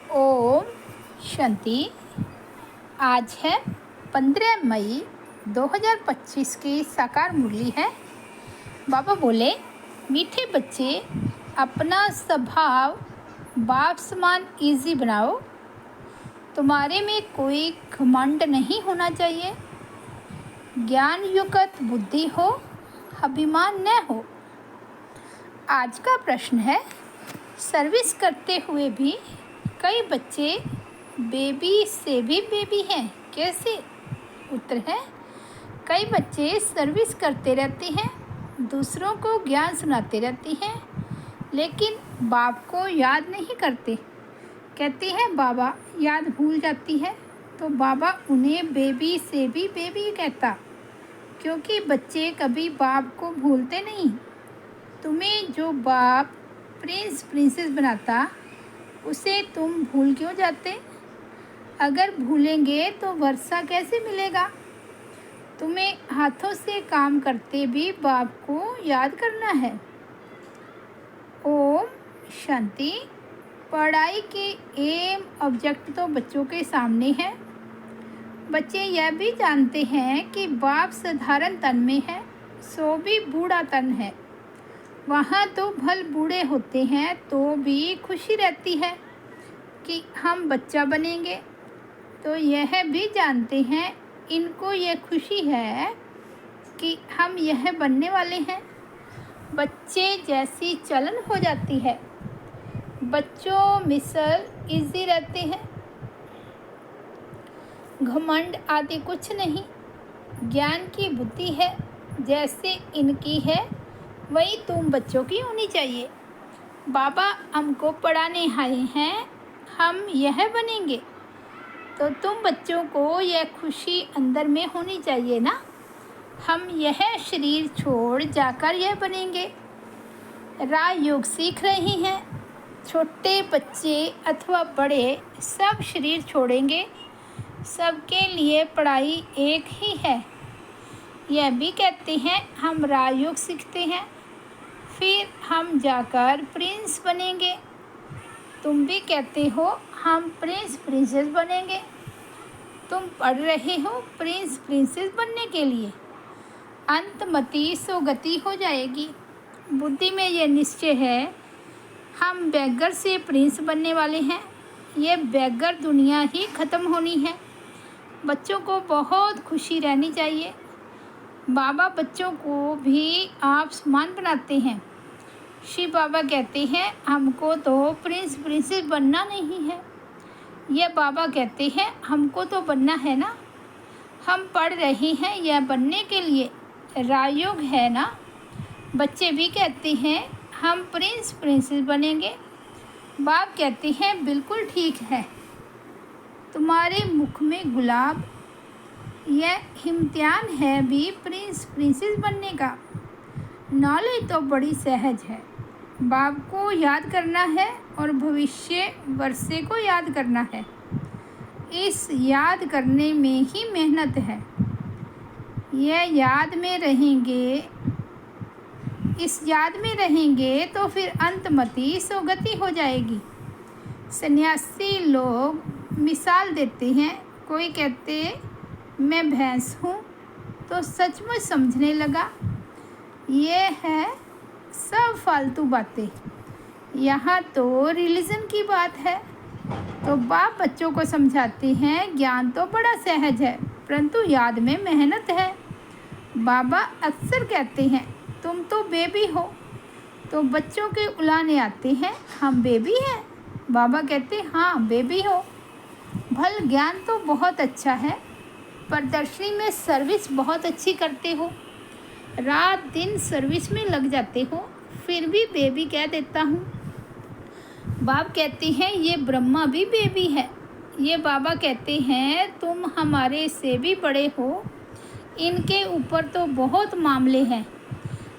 ओम शांति। आज है 15 मई 2025 की साकार मुरली है। बाबा बोले, मीठे बच्चे अपना स्वभाव बाप समान इजी बनाओ। तुम्हारे में कोई घमंड नहीं होना चाहिए। ज्ञान युक्त बुद्धि हो, अभिमान न हो। आज का प्रश्न है, सर्विस करते हुए भी कई बच्चे बेबी से भी बेबी हैं, कैसे? उत्तर है, कई बच्चे सर्विस करते रहते हैं, दूसरों को ज्ञान सुनाते रहते हैं, लेकिन बाप को याद नहीं करते। कहते हैं बाबा याद भूल जाती है, तो बाबा उन्हें बेबी से भी बेबी कहता, क्योंकि बच्चे कभी बाप को भूलते नहीं। तुम्हें जो बाप प्रिंस प्रिंसेस बनाता, उसे तुम भूल क्यों जाते? अगर भूलेंगे तो वर्षा कैसे मिलेगा? तुम्हें हाथों से काम करते भी बाप को याद करना है। ओम शांति। पढ़ाई के एम ऑब्जेक्ट तो बच्चों के सामने है। बच्चे यह भी जानते हैं कि बाप साधारण तन में है, सो भी बूढ़ा तन है। वहाँ तो भल बूढ़े होते हैं तो भी खुशी रहती है कि हम बच्चा बनेंगे। तो यह भी जानते हैं इनको यह खुशी है कि हम यह बनने वाले हैं। बच्चे जैसी चलन हो जाती है। बच्चों मिसल इजी रहते हैं। घमंड आदि कुछ नहीं। ज्ञान की बुद्धि है, जैसे इनकी है वही तुम बच्चों की होनी चाहिए। बाबा हमको पढ़ाने आए हैं, हम यह बनेंगे, तो तुम बच्चों को यह खुशी अंदर में होनी चाहिए ना। हम यह शरीर छोड़ जाकर यह बनेंगे। राजयोग सीख रही हैं। छोटे बच्चे अथवा बड़े सब शरीर छोड़ेंगे। सबके लिए पढ़ाई एक ही है। यह भी कहते हैं हम राजयोग सीखते हैं, फिर हम जाकर प्रिंस बनेंगे। तुम भी कहते हो हम प्रिंस प्रिंसेस बनेंगे। तुम पढ़ रहे हो प्रिंस प्रिंसेस बनने के लिए। अंतमति सोगति हो जाएगी। बुद्धि में यह निश्चय है हम बैगर से प्रिंस बनने वाले हैं। यह बैगर दुनिया ही ख़त्म होनी है। बच्चों को बहुत खुशी रहनी चाहिए। बाबा बच्चों को भी आप समान बनाते हैं। शिव बाबा कहते हैं हमको तो प्रिंस प्रिंसेस बनना नहीं है। यह बाबा कहते हैं हमको तो बनना है ना। हम पढ़ रहे हैं यह बनने के लिए, राजयोग है ना। बच्चे भी कहते हैं हम प्रिंस प्रिंसेस बनेंगे। बाप कहते हैं बिल्कुल ठीक है। तुम्हारे मुख में गुलाब, यह इम्तिहान है भी प्रिंस प्रिंसेस बनने का। नॉलेज तो बड़ी सहज है। बाप को याद करना है और भविष्य वर्षे को याद करना है। इस याद करने में ही मेहनत है। यह याद में रहेंगे, इस याद में रहेंगे तो फिर अंतमति सोगति हो जाएगी। सन्यासी लोग मिसाल देते हैं। कोई कहते मैं भैंस हूँ तो सचमुच समझने लगा। ये है सब फालतू बातें। यहाँ तो रिलीजन की बात है। तो बाप बच्चों को समझाते हैं ज्ञान तो बड़ा सहज है, परंतु याद में मेहनत है। बाबा अक्सर कहते हैं तुम तो बेबी हो, तो बच्चों के उलाने आते हैं हम बेबी हैं। बाबा कहते हाँ बेबी हो। भल ज्ञान तो बहुत अच्छा है, प्रदर्शनी में सर्विस बहुत अच्छी करते हो, रात दिन सर्विस में लग जाते हो, फिर भी बेबी कह देता हूँ। बाप कहते हैं ये ब्रह्मा भी बेबी है। ये बाबा कहते हैं तुम हमारे से भी बड़े हो। इनके ऊपर तो बहुत मामले हैं।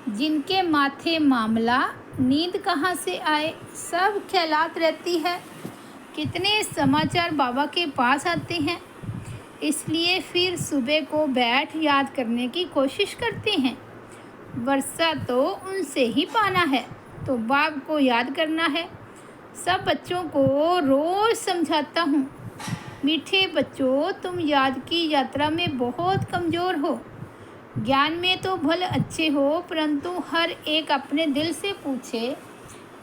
जिनके माथे मामला, नींद कहाँ से आए, सब ख्यालात रहती है। कितने समाचार बाबा के पास आते हैं, इसलिए फिर सुबह को बैठ याद करने की कोशिश करते हैं। वर्षा तो उनसे ही पाना है, तो बाप को याद करना है। सब बच्चों को रोज़ समझाता हूँ, मीठे बच्चों तुम याद की यात्रा में बहुत कमज़ोर हो। ज्ञान में तो भले अच्छे हो, परंतु हर एक अपने दिल से पूछे,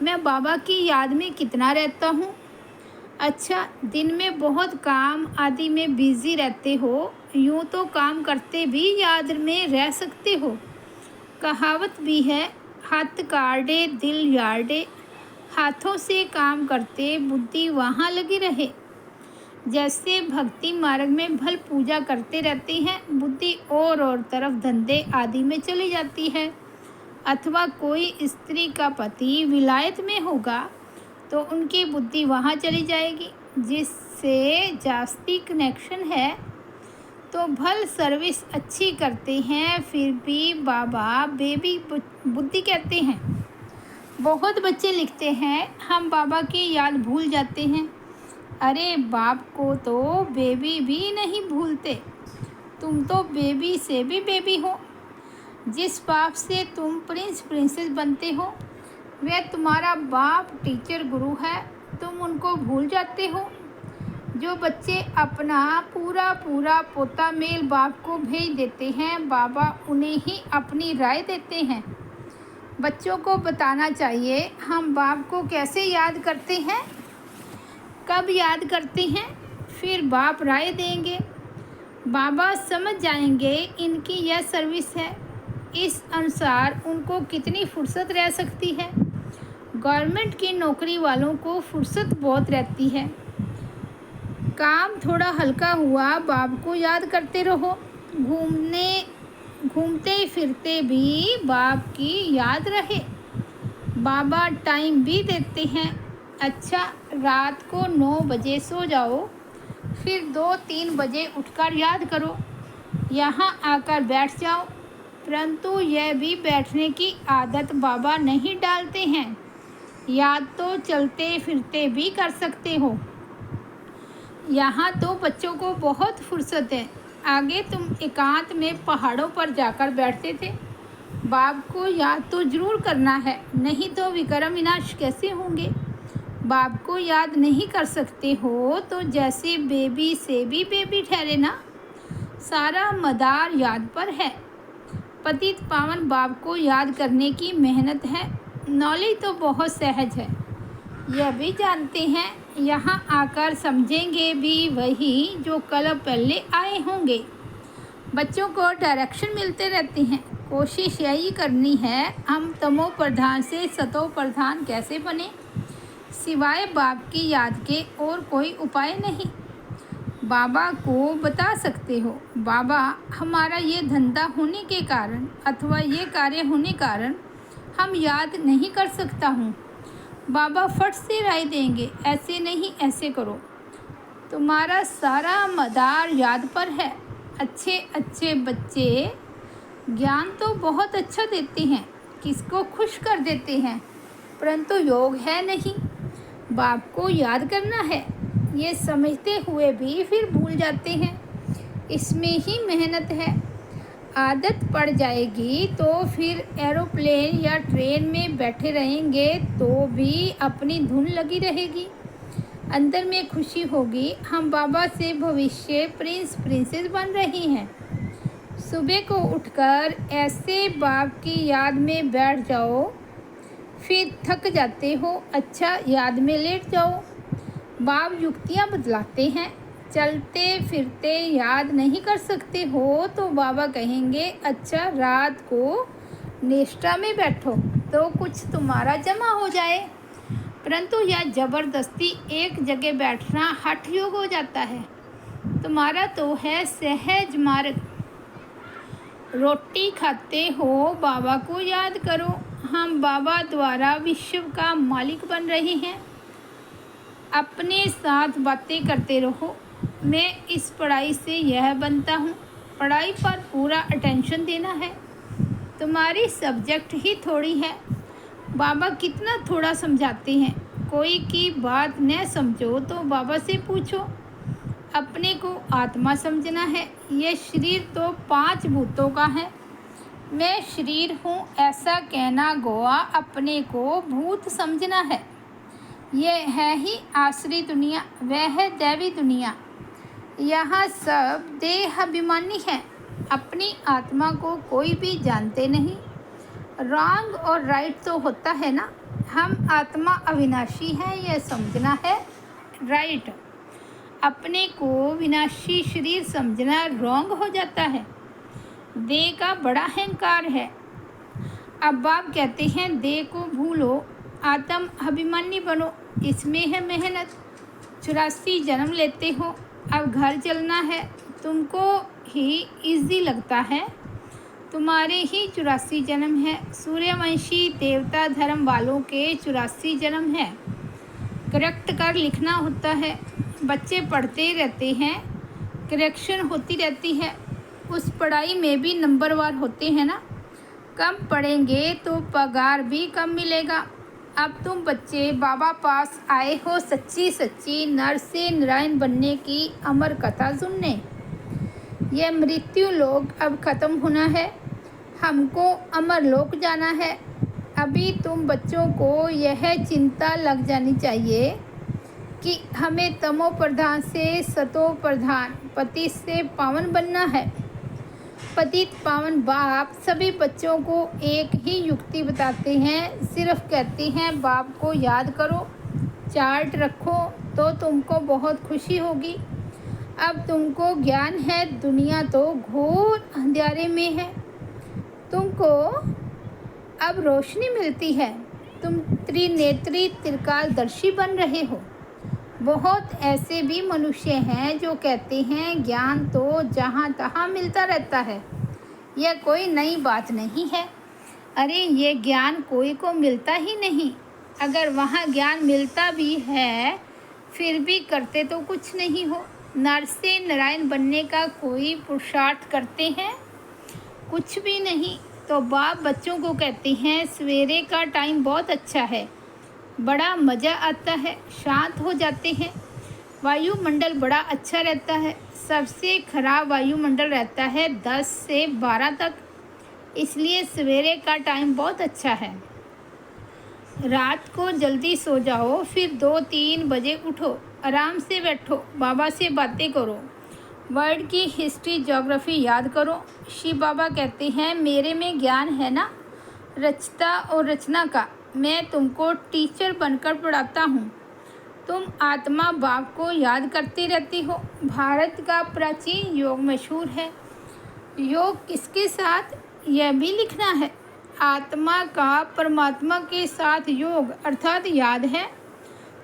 मैं बाबा की याद में कितना रहता हूँ। अच्छा, दिन में बहुत काम आदि में बिजी रहते हो, यूँ तो काम करते भी याद में रह सकते हो। कहावत भी है, हाथ काटे दिल यार्डे। हाथों से काम करते बुद्धि वहाँ लगी रहे। जैसे भक्ति मार्ग में भल पूजा करते रहते हैं, बुद्धि और तरफ धंधे आदि में चली जाती है। अथवा कोई स्त्री का पति विलायत में होगा तो उनकी बुद्धि वहाँ चली जाएगी, जिससे जास्ती कनेक्शन है। तो भल सर्विस अच्छी करते हैं, फिर भी बाबा बेबी बुद्धि कहते हैं। बहुत बच्चे लिखते हैं, हम बाबा की याद भूल जाते हैं। अरे, बाप को तो बेबी भी नहीं भूलते। तुम तो बेबी से भी बेबी हो। जिस बाप से तुम प्रिंस प्रिंसेस बनते हो, वह तुम्हारा बाप टीचर गुरु है। तुम उनको भूल जाते हो। जो बच्चे अपना पूरा पूरा पोता मेल बाप को भेज देते हैं, बाबा उन्हें ही अपनी राय देते हैं। बच्चों को बताना चाहिए, हम बाप को कैसे याद करते हैं, कब याद करते हैं, फिर बाप राय देंगे। बाबा समझ जाएंगे इनकी यह सर्विस है, इस अनुसार उनको कितनी फुर्सत रह सकती है। गवर्नमेंट की नौकरी वालों को फुर्सत बहुत रहती है। काम थोड़ा हल्का हुआ, बाप को याद करते रहो। घूमते फिरते भी बाप की याद रहे। बाबा टाइम भी देते हैं। अच्छा, रात को 9 बजे सो जाओ, फिर 2-3 बजे उठकर याद करो। यहाँ आकर बैठ जाओ। परंतु यह भी बैठने की आदत बाबा नहीं डालते हैं। याद तो चलते फिरते भी कर सकते हो। यहाँ तो बच्चों को बहुत फुर्सत है। आगे तुम एकांत में पहाड़ों पर जाकर बैठते थे। बाप को याद तो ज़रूर करना है, नहीं तो विक्रम विनाश कैसे होंगे। बाप को याद नहीं कर सकते हो तो जैसे बेबी से भी बेबी ठहरे ना। सारा मदार याद पर है। पतित पावन बाप को याद करने की मेहनत है। नॉलेज तो बहुत सहज है, यह भी जानते हैं। यहाँ आकर समझेंगे भी वही जो कल पहले आए होंगे। बच्चों को डायरेक्शन मिलते रहते हैं। कोशिश यही करनी है, हम तमो प्रधान से सतो प्रधान कैसे बने, सिवाय बाप की याद के और कोई उपाय नहीं। बाबा को बता सकते हो, बाबा हमारा ये धंधा होने के कारण अथवा ये कार्य होने कारण हम याद नहीं कर सकता हूँ। बाबा फट से राय देंगे, ऐसे नहीं ऐसे करो। तुम्हारा सारा मदार याद पर है। अच्छे अच्छे बच्चे ज्ञान तो बहुत अच्छा देते हैं, किसको खुश कर देते हैं, परंतु योग है नहीं। बाप को याद करना है, ये समझते हुए भी फिर भूल जाते हैं। इसमें ही मेहनत है। आदत पड़ जाएगी तो फिर एरोप्लेन या ट्रेन में बैठे रहेंगे तो भी अपनी धुन लगी रहेगी। अंदर में खुशी होगी, हम बाबा से भविष्य प्रिंस प्रिंसेस बन रही हैं। सुबह को उठकर ऐसे बाप की याद में बैठ जाओ, फिर थक जाते हो, अच्छा याद में लेट जाओ। बाप युक्तियाँ बतलाते हैं। चलते फिरते याद नहीं कर सकते हो तो बाबा कहेंगे, अच्छा रात को निष्ठा में बैठो तो कुछ तुम्हारा जमा हो जाए। परंतु यह ज़बरदस्ती एक जगह बैठना हठ योग हो जाता है। तुम्हारा तो है सहज मार्ग। रोटी खाते हो, बाबा को याद करो। हम बाबा द्वारा विश्व का मालिक बन रहे हैं। अपने साथ बातें करते रहो, मैं इस पढ़ाई से यह बनता हूँ। पढ़ाई पर पूरा अटेंशन देना है। तुम्हारी सब्जेक्ट ही थोड़ी है। बाबा कितना थोड़ा समझाते हैं। कोई की बात न समझो तो बाबा से पूछो। अपने को आत्मा समझना है। यह शरीर तो 5 भूतों का है। मैं शरीर हूँ ऐसा कहना गोवा अपने को भूत समझना है। यह है ही आसुरी दुनिया, वह है दैवी दुनिया। यहाँ सब देहाभिमानी हैं, अपनी आत्मा को कोई भी जानते नहीं। रॉन्ग और राइट तो होता है ना, हम आत्मा अविनाशी है यह समझना है राइट। अपने को विनाशी शरीर समझना रॉन्ग हो जाता है। देह का बड़ा अहंकार है। अब बाप कहते हैं देह को भूलो, आत्म अभिमानी बनो, इसमें है मेहनत। 84 जन्म लेते हो, अब घर चलना है। तुमको ही इजी लगता है, तुम्हारे ही 84 जन्म है। सूर्यवंशी देवता धर्म वालों के 84 जन्म है। करेक्ट कर लिखना होता है। बच्चे पढ़ते रहते हैं, करेक्शन होती रहती है। उस पढ़ाई में भी नंबरवार होते हैं ना। कम पढ़ेंगे तो पगार भी कम मिलेगा। अब तुम बच्चे बाबा पास आए हो सच्ची सच्ची नर से नारायण बनने की अमर कथा सुनने। यह मृत्यु लोक अब ख़त्म होना है, हमको अमर लोक जाना है। अभी तुम बच्चों को यह चिंता लग जानी चाहिए कि हमें तमो प्रधान से सतो प्रधान पति से पावन बनना है। पतित पावन बाप सभी बच्चों को एक ही युक्ति बताते हैं, सिर्फ कहते हैं बाप को याद करो, चार्ट रखो तो तुमको बहुत खुशी होगी। अब तुमको ज्ञान है, दुनिया तो घोर अंधेरे में है, तुमको अब रोशनी मिलती है। तुम त्रिनेत्री त्रिकालदर्शी बन रहे हो। बहुत ऐसे भी मनुष्य हैं जो कहते हैं ज्ञान तो जहाँ तहाँ मिलता रहता है, यह कोई नई बात नहीं है। अरे ये ज्ञान कोई को मिलता ही नहीं। अगर वहाँ ज्ञान मिलता भी है फिर भी करते तो कुछ नहीं हो। नर से नारायण बनने का कोई पुरुषार्थ करते हैं? कुछ भी नहीं। तो बाप बच्चों को कहते हैं सवेरे का टाइम बहुत अच्छा है, बड़ा मज़ा आता है, शांत हो जाते हैं। वायुमंडल बड़ा अच्छा रहता है। सबसे खराब वायुमंडल रहता है 10 से 12 तक, इसलिए सवेरे का टाइम बहुत अच्छा है। रात को जल्दी सो जाओ, फिर 2-3 बजे उठो, आराम से बैठो, बाबा से बातें करो, वर्ल्ड की हिस्ट्री ज्योग्राफी याद करो। शिव बाबा कहते हैं मेरे में ज्ञान है ना, रचता और रचना का, मैं तुमको टीचर बनकर पढ़ाता हूँ। तुम आत्मा बाप को याद करते रहते हो। भारत का प्राचीन योग मशहूर है। योग किसके साथ, यह भी लिखना है। आत्मा का परमात्मा के साथ योग अर्थात याद है।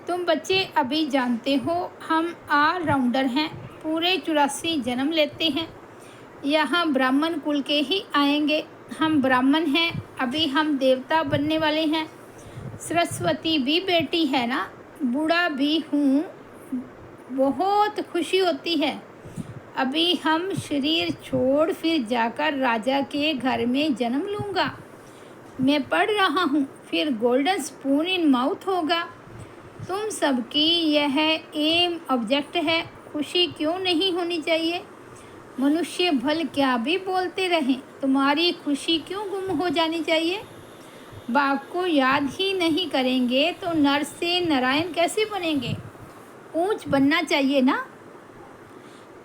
तुम बच्चे अभी जानते हो हम ऑल राउंडर हैं, पूरे 84 जन्म लेते हैं। यहाँ ब्राह्मण कुल के ही आएंगे। हम ब्राह्मण हैं, अभी हम देवता बनने वाले हैं। सरस्वती भी बेटी है ना, बूढ़ा भी हूँ, बहुत खुशी होती है। अभी हम शरीर छोड़ फिर जाकर राजा के घर में जन्म लूँगा। मैं पढ़ रहा हूँ, फिर गोल्डन स्पून इन माउथ होगा। तुम सबकी यह एम ऑब्जेक्ट है। खुशी क्यों नहीं होनी चाहिए? मनुष्य भल क्या भी बोलते रहें, तुम्हारी खुशी क्यों गुम हो जानी चाहिए? बाप को याद ही नहीं करेंगे तो नर से नारायण कैसे बनेंगे? ऊंच बनना चाहिए ना।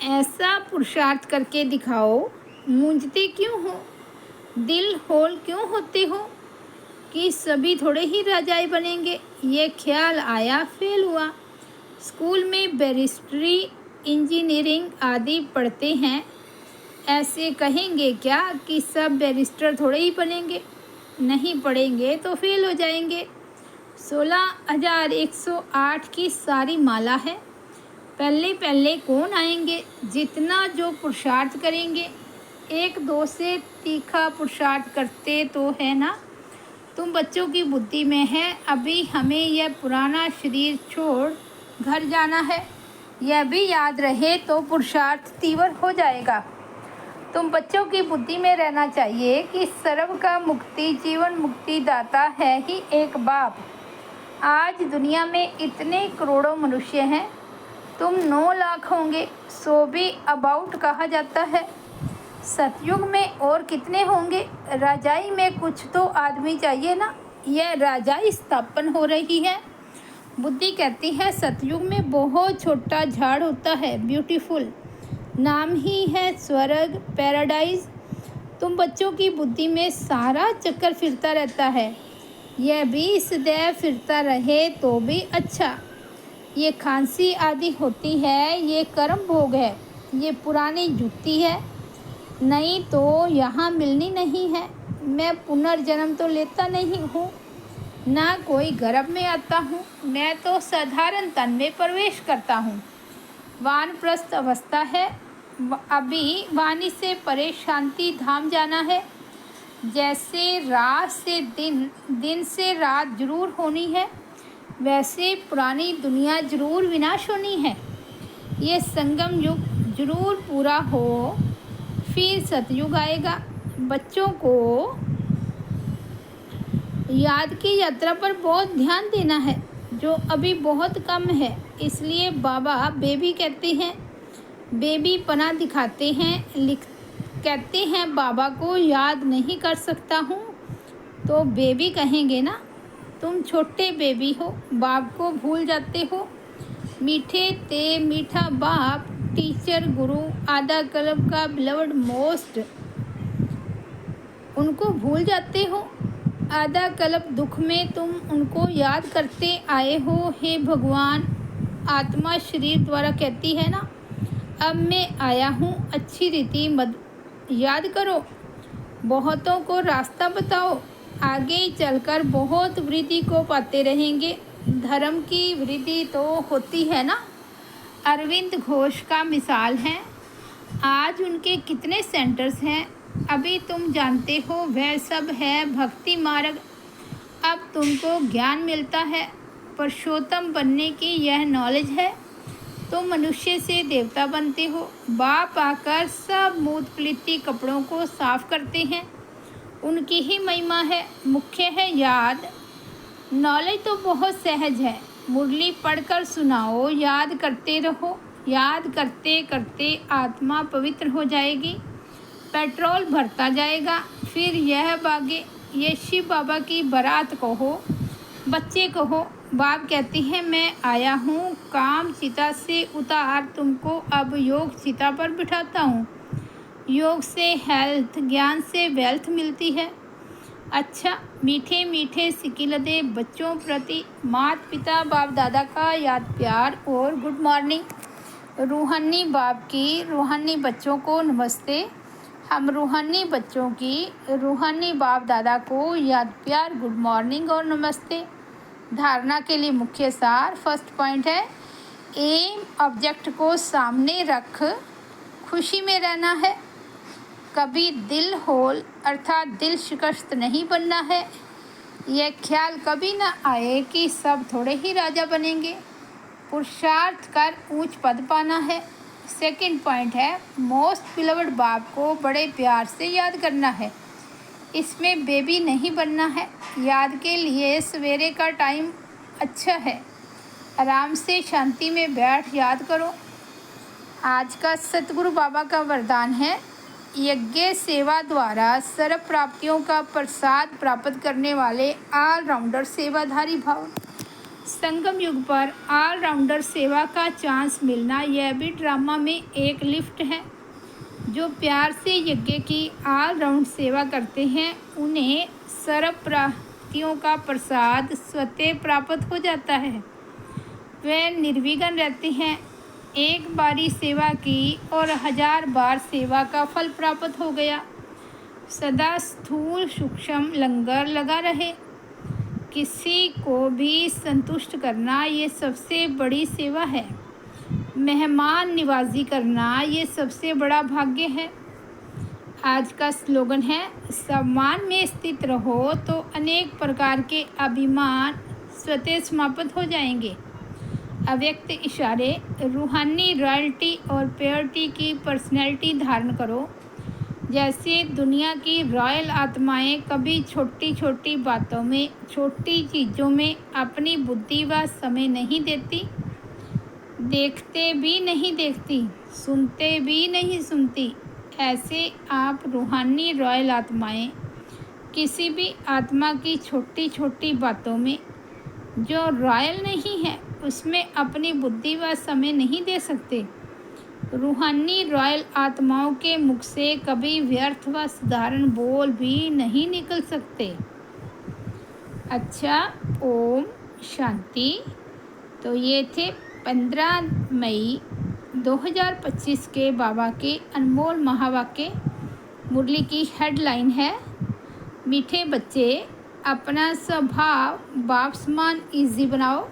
ऐसा पुरुषार्थ करके दिखाओ। मूंझते क्यों हो, दिल होल क्यों होते हो कि सभी थोड़े ही राजाए बनेंगे? ये ख्याल आया, फेल हुआ। स्कूल में बैरिस्ट्री इंजीनियरिंग आदि पढ़ते हैं, ऐसे कहेंगे क्या कि सब बैरिस्टर थोड़े ही बनेंगे? नहीं पढ़ेंगे तो फेल हो जाएंगे। 16,108 की सारी माला है। पहले पहले कौन आएंगे? जितना जो पुरुषार्थ करेंगे। 1-2 से तीखा पुरुषार्थ करते तो है ना। तुम बच्चों की बुद्धि में है अभी हमें यह पुराना शरीर छोड़ घर जाना है। यह भी याद रहे तो पुरुषार्थ तीव्र हो जाएगा। तुम बच्चों की बुद्धि में रहना चाहिए कि सर्व का मुक्ति जीवन मुक्ति दाता है ही एक बाप। आज दुनिया में इतने करोड़ों मनुष्य हैं, तुम 9 लाख होंगे, 100 भी अबाउट कहा जाता है। सतयुग में और कितने होंगे? राजाई में कुछ तो आदमी चाहिए ना। यह राजाई स्थापन हो रही है, बुद्धि कहती है सतयुग में बहुत छोटा झाड़ होता है, ब्यूटीफुल, नाम ही है स्वर्ग, पैराडाइज। तुम बच्चों की बुद्धि में सारा चक्कर फिरता रहता है, यह भी सदैव फिरता रहे तो भी अच्छा। ये खांसी आदि होती है, ये कर्म भोग है, ये पुरानी जुगती है, नहीं तो यहाँ मिलनी नहीं है। मैं पुनर्जन्म तो लेता नहीं हूँ, ना कोई गर्भ में आता हूँ, मैं तो साधारण तन में प्रवेश करता हूँ। वानप्रस्थ अवस्था है, अभी वाणी से परे शांति धाम जाना है। जैसे रात से दिन, दिन से रात जरूर होनी है, वैसे पुरानी दुनिया जरूर विनाश होनी है। ये संगम युग जरूर पूरा हो, फिर सतयुग आएगा। बच्चों को याद की यात्रा पर बहुत ध्यान देना है, जो अभी बहुत कम है, इसलिए बाबा बेबी कहते हैं। बेबी पना दिखाते हैं, कहते हैं बाबा को याद नहीं कर सकता हूँ, तो बेबी कहेंगे ना। तुम छोटे बेबी हो, बाप को भूल जाते हो। मीठे ते मीठा बाप, टीचर गुरु, आधा कल्प का बिलवड मोस्ट, उनको भूल जाते हो। आधा कल्प दुख में तुम उनको याद करते आए हो। हे भगवान, आत्मा शरीर द्वारा कहती है ना, अब मैं आया हूँ, अच्छी रीति मत याद करो, बहुतों को रास्ता बताओ, आगे चलकर बहुत वृद्धि को पाते रहेंगे। धर्म की वृद्धि तो होती है ना। अरविंद घोष का मिसाल है, आज उनके कितने सेंटर्स हैं, अभी तुम जानते हो, वह सब है भक्ति मार्ग। अब तुमको ज्ञान मिलता है, पुरुषोत्तम बनने की यह नॉलेज है, तुम मनुष्य से देवता बनते हो। बाप आकर सब मूत पलिती कपड़ों को साफ करते हैं, उनकी ही महिमा है। मुख्य है याद। नॉलेज तो बहुत सहज है, मुरली पढ़कर सुनाओ, याद करते रहो। याद करते करते आत्मा पवित्र हो जाएगी, पेट्रोल भरता जाएगा, फिर यह बागे। ये शिव बाबा की बारात कहो, बच्चे कहो। बाप कहती है मैं आया हूँ, काम चिता से उतार, तुमको अब योग चिता पर बिठाता हूँ। योग से हेल्थ, ज्ञान से वेल्थ मिलती है। अच्छा, मीठे मीठे सिकिलदे बच्चों प्रति माता पिता बाप दादा का याद प्यार और गुड मॉर्निंग। रूहानी बाप की रूहानी बच्चों को नमस्ते। हम रूहानी बच्चों की रूहानी बाप दादा को याद प्यार, गुड मॉर्निंग और नमस्ते। धारणा के लिए मुख्य सार, फर्स्ट पॉइंट है एम, ऑब्जेक्ट को सामने रख खुशी में रहना है। कभी दिल होल अर्थात दिल शिकस्त नहीं बनना है। यह ख्याल कभी ना आए कि सब थोड़े ही राजा बनेंगे। पुरुषार्थ कर ऊंच पद पाना है। सेकंड पॉइंट है मोस्ट बिलवड बाप को बड़े प्यार से याद करना है, इसमें बेबी नहीं बनना है। याद के लिए सवेरे का टाइम अच्छा है, आराम से शांति में बैठ याद करो। आज का सतगुरु बाबा का वरदान है, यज्ञ सेवा द्वारा सर्व प्राप्तियों का प्रसाद प्राप्त करने वाले ऑलराउंडर सेवाधारी भाव। संगम युग पर ऑलराउंडर सेवा का चांस मिलना, यह भी ड्रामा में एक लिफ्ट है। जो प्यार से यज्ञ की ऑलराउंड सेवा करते हैं, उन्हें सर्व प्राप्तियों का प्रसाद स्वतः प्राप्त हो जाता है। वे निर्विघ्न रहते हैं। एक बारी सेवा की और 1000 बार सेवा का फल प्राप्त हो गया। सदा स्थूल सूक्ष्म लंगर लगा रहे। किसी को भी संतुष्ट करना, ये सबसे बड़ी सेवा है। मेहमान निवाजी करना, ये सबसे बड़ा भाग्य है। आज का स्लोगन है, सम्मान में स्थित रहो तो अनेक प्रकार के अभिमान स्वतः समाप्त हो जाएंगे। अव्यक्त इशारे, रूहानी रॉयल्टी और प्योरिटी की पर्सनैलिटी धारण करो। जैसे दुनिया की रॉयल आत्माएं कभी छोटी छोटी बातों में, छोटी चीज़ों में अपनी बुद्धि व समय नहीं देती, देखते भी नहीं देखती, सुनते भी नहीं सुनती, ऐसे आप रूहानी रॉयल आत्माएं किसी भी आत्मा की छोटी छोटी बातों में जो रॉयल नहीं है उसमें अपनी बुद्धि व समय नहीं दे सकते। रूहानी रॉयल आत्माओं के मुख से कभी व्यर्थ व साधारण बोल भी नहीं निकल सकते। अच्छा, ओम शांति। तो ये थे 15 मई 2025 के बाबा के अनमोल महावाक्य। मुरली की हेडलाइन है, मीठे बच्चे अपना स्वभाव बाप समान ईजी बनाओ।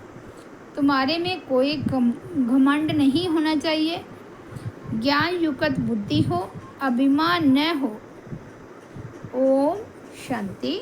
तुम्हारे में कोई घमंड नहीं होना चाहिए। ज्ञान युक्त बुद्धि हो, अभिमान न हो। ओम शांति।